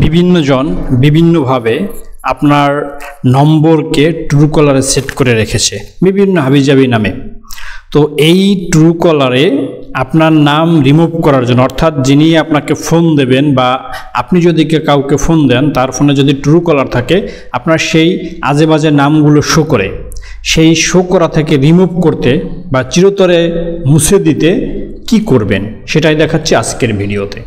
বিভিন্নজন বিভিন্নভাবে আপনার নম্বরকে ট্রুকলারে সেট করে রেখেছে বিভিন্ন হাবিজাবি নামে। তো এই ট্রুকলারে আপনার নাম রিমুভ করার জন্য, অর্থাৎ যিনি আপনাকে ফোন দেবেন বা আপনি যদি কাউকে ফোন দেন তার ফোনে যদি ট্রুকলার থাকে, আপনার সেই আজে বাজে নামগুলো শো করে, সেই শো করা থেকে রিমুভ করতে বা চিরতরে মুছে দিতে কি করবেন সেটাই দেখাচ্ছি আজকের ভিডিওতে।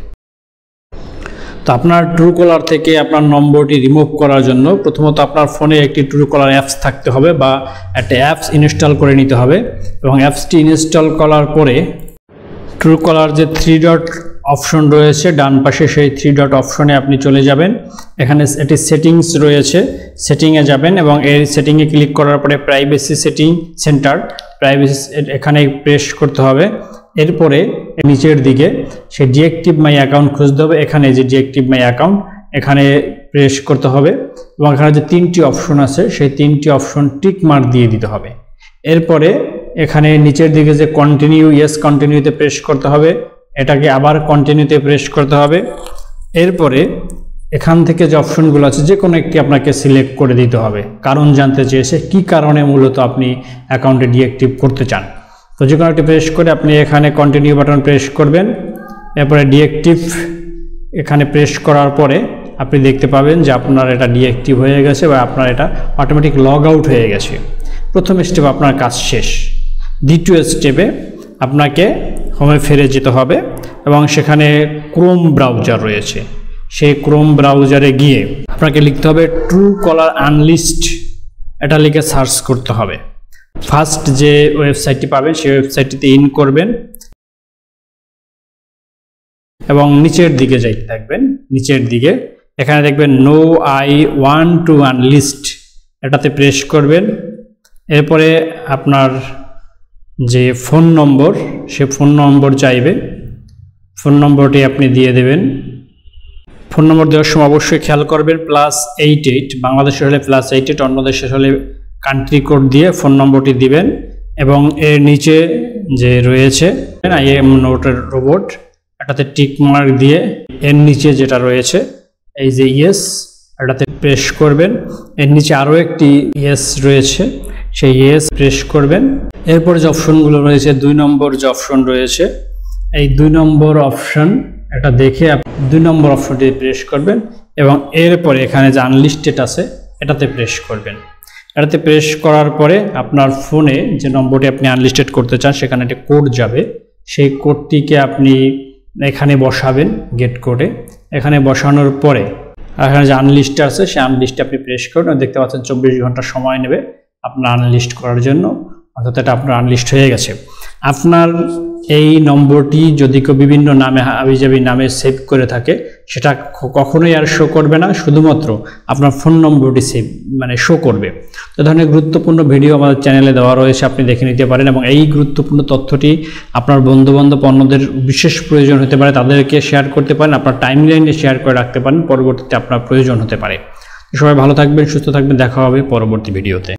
তো আপনার ট্রুকলার থেকে আপনার নম্বরটি রিমুভ করার জন্য প্রথমত আপনার ফোনে একটি ট্রুকলার অ্যাপস থাকতে হবে বা একটা অ্যাপস ইনস্টল করে নিতে হবে, এবং অ্যাপসটি ইনস্টল করার পরে ট্রুকলার যে 3 ডট অপশন রয়েছে ডান পাশে, সেই 3 ডট অপশনে আপনি চলে যাবেন। এখানে একটি সেটিংস রয়েছে, সেটিংয়ে যাবেন এবং এই সেটিংয়ে ক্লিক করার পরে প্রাইভেসি সেটিং সেন্টার, প্রাইভেসি এখানে প্রেস করতে হবে। এরপরে নিচের দিকে সেই ডিঅ্যাক্টিভ মাই অ্যাকাউন্ট খুঁজতে হবে, এখানে যে ডিঅ্যাক্টিভ মাই অ্যাকাউন্ট এখানে প্রেস করতে হবে এবং এখানে যে 3টি অপশন আছে সেই 3টি অপশন টিক মার্ক দিয়ে দিতে হবে। এরপরে এখানে নিচের দিকে যে কন্টিনিউ, ইয়েস কন্টিনিউতে প্রেস করতে হবে, এটাকে আবার কন্টিনিউতে প্রেস করতে হবে। এরপরে এখান থেকে যে অপশনগুলো আছে যে কোনো একটি আপনাকে সিলেক্ট করে দিতে হবে, কারণ জানতে চেয়েছে কি কারণে মূলত আপনি অ্যাকাউন্টে ডিঅ্যাক্টিভ করতে চান। তো যে কোনো একটি প্রেস করে আপনি এখানে কন্টিনিউ বাটন প্রেস করবেন। এরপরে ডিঅ্যাক্টিভ এখানে প্রেস করার পরে আপনি দেখতে পাবেন যে আপনার এটা ডিঅ্যাক্টিভ হয়ে গেছে বা আপনার এটা অটোমেটিক লগ আউট হয়ে গেছে। প্রথম স্টেপ আপনার কাজ শেষ। দ্বিতীয় স্টেপে আপনাকে হোমে ফিরে যেতে হবে এবং সেখানে ক্রোম ব্রাউজার রয়েছে, সেই ক্রোম ব্রাউজারে গিয়ে আপনাকে লিখতে হবে ট্রুকলার আনলিস্ট, এটা লিখে সার্চ করতে হবে। ফার্স্ট যে ওয়েবসাইটটি পাবেন সেই ওয়েবসাইটটিতে ইন করবেন এবং নিচের দিকে যাইতে থাকবেন। নিচের দিকে এখানে দেখবেন no I want to unlist, এটাতে প্রেস করবেন। এরপরে আপনার যে ফোন নম্বর, সে ফোন নম্বর চাইবে, ফোন নম্বরটি আপনি দিয়ে দেবেন। ফোন নম্বর দেওয়ার সময় অবশ্যই খেয়াল করবেন +88, বাংলাদেশের হলে +88, অন্য দেশের হলে কান্ট্রি কোড দিয়ে ফোন নম্বরটি দিবেন এবং এর নিচে যে রয়েছে I am not a robot, এটাতে টিক মার্ক দিয়ে এর নিচে যেটা রয়েছে এই যে ইয়েস, এটাতে প্রেস করবেন। এর নিচে আরও একটি ইয়েস রয়েছে, সেই ইয়েস প্রেস করবেন। এরপর যে অপশনগুলো রয়েছে 2 নম্বর যে অপশন রয়েছে, এই 2 নম্বর অপশন এটা দেখে 2 নম্বর অপশনটি প্রেস করবেন এবং এরপরে এখানে যে আনলিস্টেড আছে এটাতে প্রেস করবেন। এটাতে প্রেস করার পরে আপনার ফোনে যে নম্বরটি আপনি আনলিস্টেড করতে চান সেখানে একটা কোড যাবে, সেই কোডটিকে আপনি এখানে বসাবেন গেট কোডে। এখানে বসানোর পরে এখানে যে আনলিস্ট আছে সেই আনলিস্টে আপনি প্রেস করুন। দেখতে পাচ্ছেন 24 ঘন্টা সময় নেবে আপনার আনলিস্ট করার জন্য, অর্থাৎ এটা আপনার আনলিস্ট হয়ে গেছে। আপনার এই নম্বরটি যদি কেউ বিভিন্ন নামে হাবিজাবি নামে সেভ করে থাকে সেটা কখনোই আর শো করবে না, শুধুমাত্র আপনার ফোন নম্বরটি শো করবে। তো ধরনের গুরুত্বপূর্ণ ভিডিও আমাদের চ্যানেলে দেওয়া রয়েছে, আপনি দেখে নিতে পারেন এবং এই গুরুত্বপূর্ণ তথ্যটি আপনার বন্ধুবান্ধব অন্যদের বিশেষ প্রয়োজন হতে পারে, তাদেরকে শেয়ার করতে পারেন, আপনার টাইমলাইনে শেয়ার করে রাখতে পারেন, পরবর্তীতে আপনার প্রয়োজন হতে পারে। সবাই ভালো থাকবেন, সুস্থ থাকবেন, দেখা হবে পরবর্তী ভিডিওতে।